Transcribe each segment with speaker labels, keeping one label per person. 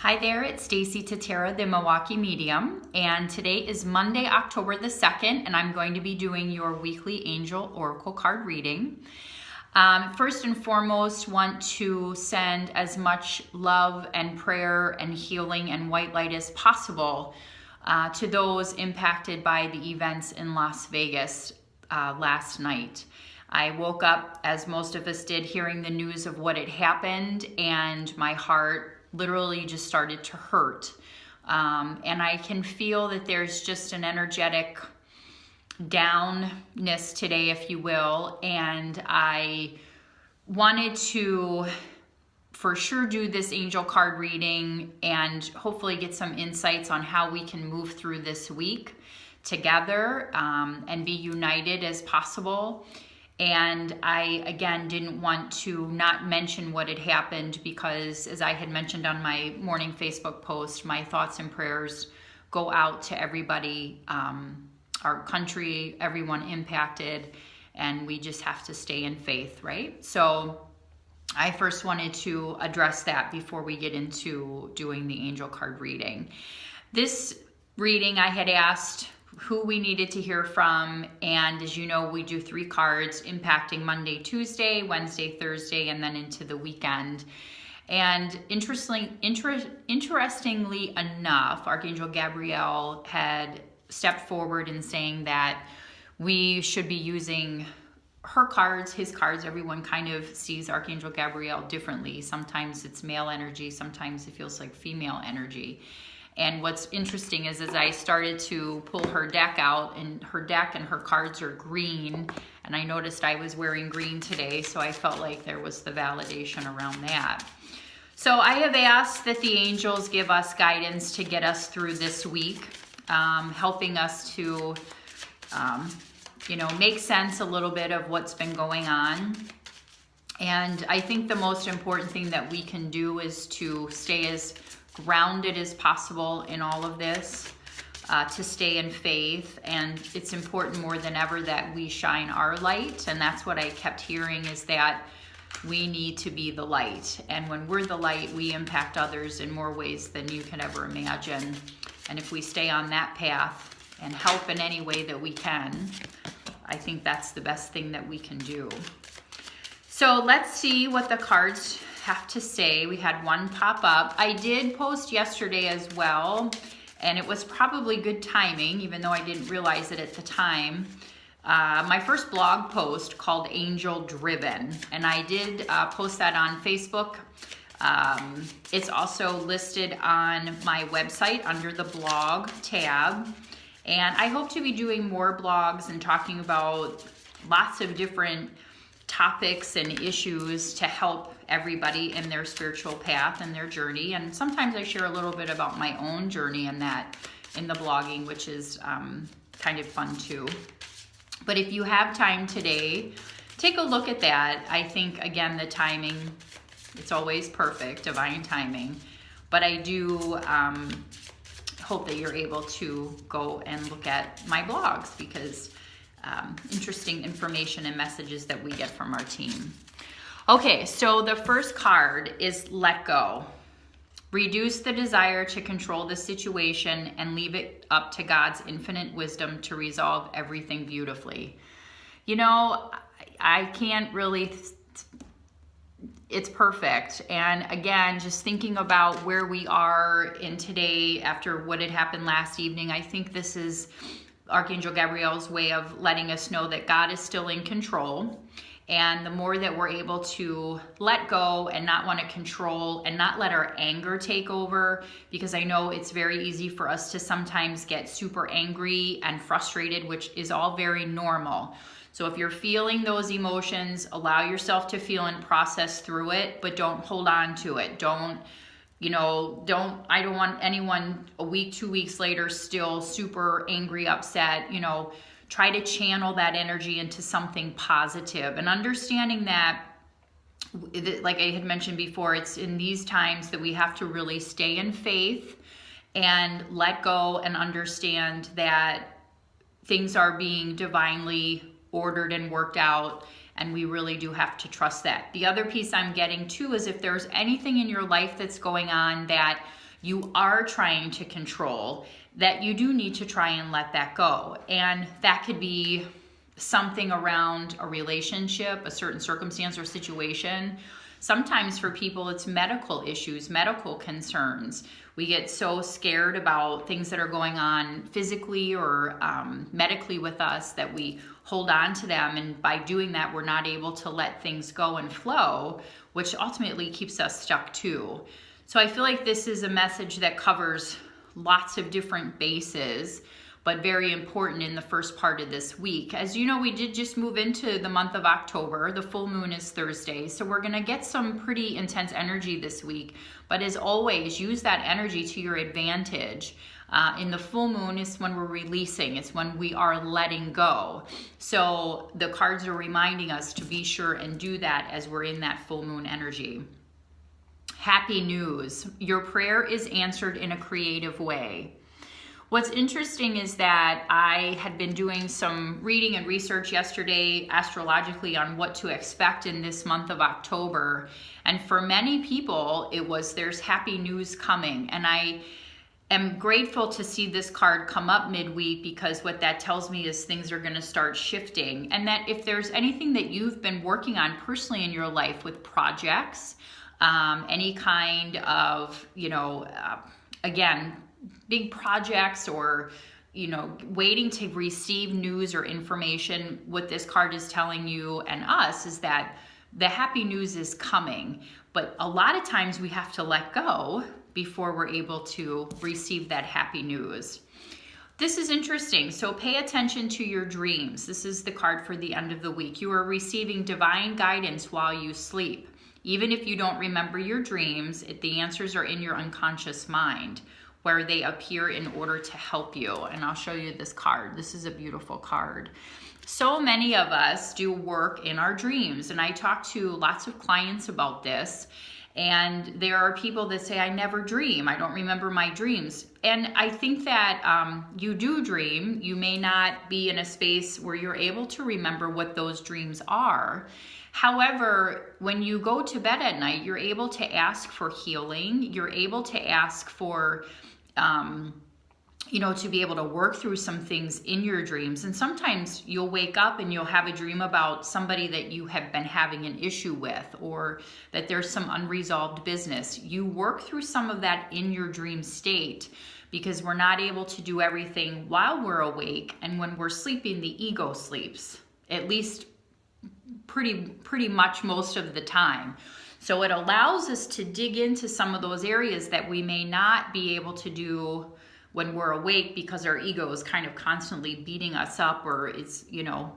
Speaker 1: Hi there, it's Stacie Tatera, the Milwaukee medium, and today is Monday, October the 2nd, and I'm going to be doing your weekly angel oracle card reading. First and foremost, want to send as much love and prayer and healing and white light as possible to those impacted by the events in Las Vegas last night. I woke up, as most of us did, hearing the news of what had happened, and my heart literally just started to hurt. And I can feel that there's just an energetic downness today, if you will, and I wanted to for sure do this angel card reading and hopefully get some insights on how we can move through this week together and be united as possible. And I, again, didn't want to not mention what had happened because, as I had mentioned on my morning Facebook post, my thoughts and prayers go out to everybody, our country, everyone impacted, and we just have to stay in faith, right? So I first wanted to address that before we get into doing the angel card reading. This reading, I had asked who we needed to hear from, and as you know, we do 3 cards impacting Monday, Tuesday, Wednesday, Thursday, and then into the weekend. And interestingly enough, Archangel Gabriel had stepped forward in saying that we should be using her cards, his cards. Everyone kind of sees Archangel Gabriel differently. Sometimes it's male energy, sometimes it feels like female energy. And what's interesting is as I started to pull her deck out, and her deck and her cards are green, and I noticed I was wearing green today, so I felt like there was the validation around that. So I have asked that the angels give us guidance to get us through this week, helping us to, make sense a little bit of what's been going on. And I think the most important thing that we can do is to stay as grounded as possible in all of this, to stay in faith. And it's important more than ever that we shine our light. And that's what I kept hearing, is that we need to be the light. And when we're the light, we impact others in more ways than you can ever imagine. And if we stay on that path and help in any way that we can, I think that's the best thing that we can do. So let's see what the cards have to say. We had one pop up. I did post yesterday as well, and it was probably good timing, even though I didn't realize it at the time. My first blog post called Angel Driven, and I did post that on Facebook. It's also listed on my website under the blog tab, and I hope to be doing more blogs and talking about lots of different topics and issues to help everybody in their spiritual path and their journey. And sometimes I share a little bit about my own journey in that, in the blogging, which is kind of fun too. But if you have time today, take a look at that. I think, again, the timing, it's always perfect, divine timing. But I do hope that you're able to go and look at my blogs, because interesting information and messages that we get from our team. Okay, so the first card is let go. Reduce the desire to control the situation and leave it up to God's infinite wisdom to resolve everything beautifully. You know, I can't really, it's perfect. And again, just thinking about where we are in today after what had happened last evening, I think this is Archangel Gabriel's way of letting us know that God is still in control. And the more that we're able to let go and not want to control and not let our anger take over, because I know it's very easy for us to sometimes get super angry and frustrated, which is all very normal. So if you're feeling those emotions, allow yourself to feel and process through it, but don't hold on to it. I don't want anyone a week, 2 weeks later still super angry, upset. Try to channel that energy into something positive, and understanding that, like I had mentioned before, it's in these times that we have to really stay in faith and let go and understand that things are being divinely ordered and worked out, and we really do have to trust that. The other piece I'm getting too is if there's anything in your life that's going on that you are trying to control, that you do need to try and let that go. And that could be something around a relationship, a certain circumstance or situation. Sometimes for people, it's medical issues, medical concerns. We get so scared about things that are going on physically or medically with us that we hold on to them. And by doing that, we're not able to let things go and flow, which ultimately keeps us stuck too. So I feel like this is a message that covers lots of different bases, but very important in the first part of this week. As you know, we did just move into the month of October. The full moon is Thursday, so we're gonna get some pretty intense energy this week. But as always, use that energy to your advantage. In the full moon is when we're releasing. It's when we are letting go. So the cards are reminding us to be sure and do that as we're in that full moon energy. Happy news. Your prayer is answered in a creative way. What's interesting is that I had been doing some reading and research yesterday astrologically on what to expect in this month of October. And for many people, it was there's happy news coming. And I am grateful to see this card come up midweek, because what that tells me is things are going to start shifting. And that if there's anything that you've been working on personally in your life with projects, any kind of, again, big projects or, waiting to receive news or information, what this card is telling you and us is that the happy news is coming. But a lot of times we have to let go before we're able to receive that happy news. This is interesting. So pay attention to your dreams. This is the card for the end of the week. You are receiving divine guidance while you sleep. Even if you don't remember your dreams, the answers are in your unconscious mind, where they appear in order to help you. And I'll show you this card. This is a beautiful card. So many of us do work in our dreams, and I talk to lots of clients about this. And there are people that say, I never dream. I don't remember my dreams. And I think that you do dream. You may not be in a space where you're able to remember what those dreams are. However, when you go to bed at night, you're able to ask for healing. You're able to ask for, to be able to work through some things in your dreams. And sometimes you'll wake up and you'll have a dream about somebody that you have been having an issue with, or that there's some unresolved business. You work through some of that in your dream state, because we're not able to do everything while we're awake. And when we're sleeping, the ego sleeps, at least pretty much most of the time. So it allows us to dig into some of those areas that we may not be able to do when we're awake, because our ego is kind of constantly beating us up, or it's,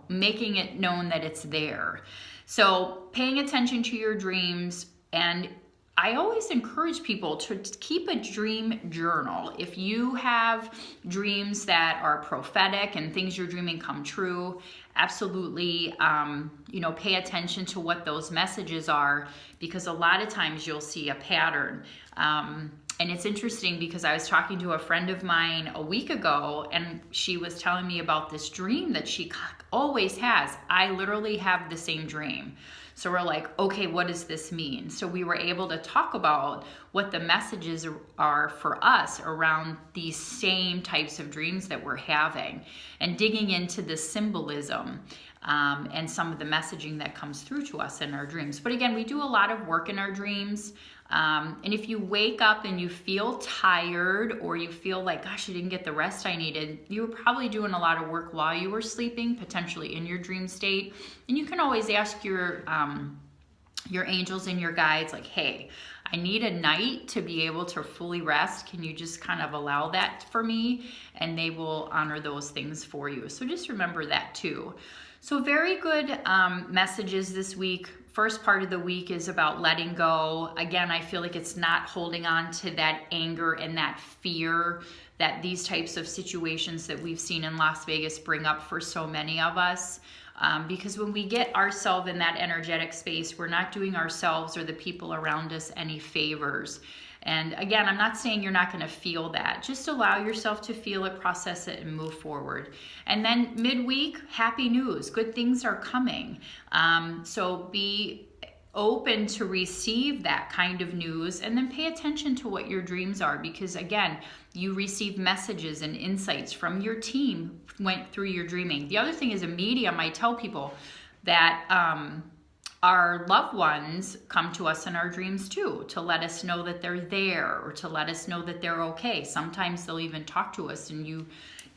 Speaker 1: making it known that it's there. So paying attention to your dreams. And I always encourage people to keep a dream journal. If you have dreams that are prophetic and things you're dreaming come true, absolutely, pay attention to what those messages are, because a lot of times you'll see a pattern. And it's interesting, because I was talking to a friend of mine a week ago, and she was telling me about this dream that she always has. I literally have the same dream. So we're like, okay, what does this mean? So we were able to talk about what the messages are for us around these same types of dreams that we're having, and digging into the symbolism and some of the messaging that comes through to us in our dreams. But again, we do a lot of work in our dreams. And if you wake up and you feel tired, or you feel like, gosh, I didn't get the rest I needed, you were probably doing a lot of work while you were sleeping, potentially in your dream state. And you can always ask your angels and your guides, like, hey, I need a night to be able to fully rest. Can you just kind of allow that for me? And they will honor those things for you. So just remember that too. So very good messages this week. First part of the week is about letting go. Again, I feel like it's not holding on to that anger and that fear that these types of situations that we've seen in Las Vegas bring up for so many of us. Because when we get ourselves in that energetic space, we're not doing ourselves or the people around us any favors. And again, I'm not saying you're not going to feel that. Just allow yourself to feel it, process it, and move forward. And then midweek, happy news. Good things are coming. So be open to receive that kind of news, and then pay attention to what your dreams are, because again, you receive messages and insights from your team went through your dreaming. The other thing is a medium. I tell people that our loved ones come to us in our dreams too, to let us know that they're there, or to let us know that they're okay. Sometimes they'll even talk to us, and you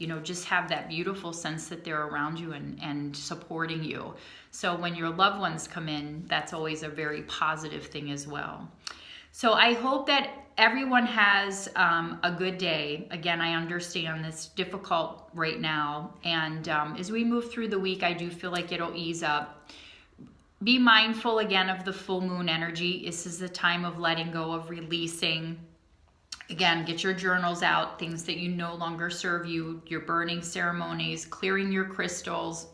Speaker 1: know, just have that beautiful sense that they're around you and supporting you. So when your loved ones come in, that's always a very positive thing as well. So I hope that everyone has a good day. Again, I understand it's difficult right now. And as we move through the week, I do feel like it'll ease up. Be mindful again of the full moon energy. This is the time of letting go, of releasing. Again, get your journals out, things that you no longer serve you, your burning ceremonies, clearing your crystals,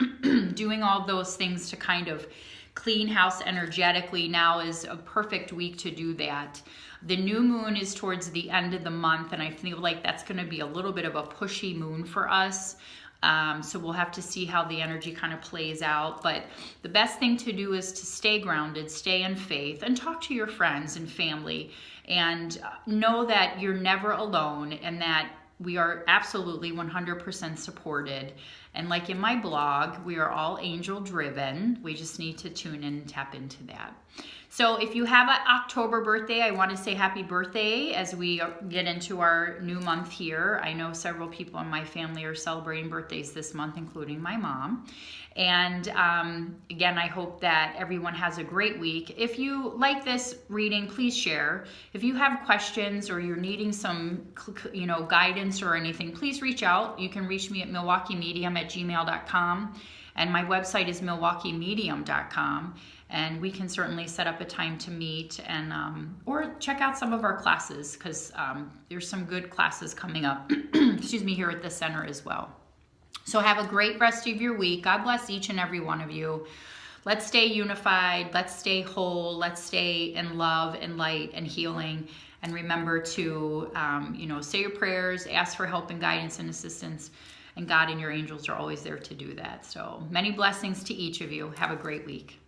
Speaker 1: doing all those things to kind of clean house energetically. Now is a perfect week to do that. The new moon is towards the end of the month, and I feel like that's going to be a little bit of a pushy moon for us. So we'll have to see how the energy kind of plays out. But the best thing to do is to stay grounded, stay in faith, and talk to your friends and family, and know that you're never alone, and that we are absolutely 100% supported. And like in my blog, we are all angel driven. We just need to tune in and tap into that. So if you have an October birthday, I want to say happy birthday as we get into our new month here. I know several people in my family are celebrating birthdays this month, including my mom. And again, I hope that everyone has a great week. If you like this reading, please share. If you have questions or you're needing some, guidance or anything, please reach out. You can reach me at milwaukeemedium@gmail.com, and my website is milwaukeemedium.com. And we can certainly set up a time to meet, and or check out some of our classes, because there's some good classes coming up here at the center as well. So have a great rest of your week. God bless each and every one of you. Let's stay unified. Let's stay whole. Let's stay in love and light and healing. And remember to, say your prayers, ask for help and guidance and assistance. And God and your angels are always there to do that. So many blessings to each of you. Have a great week.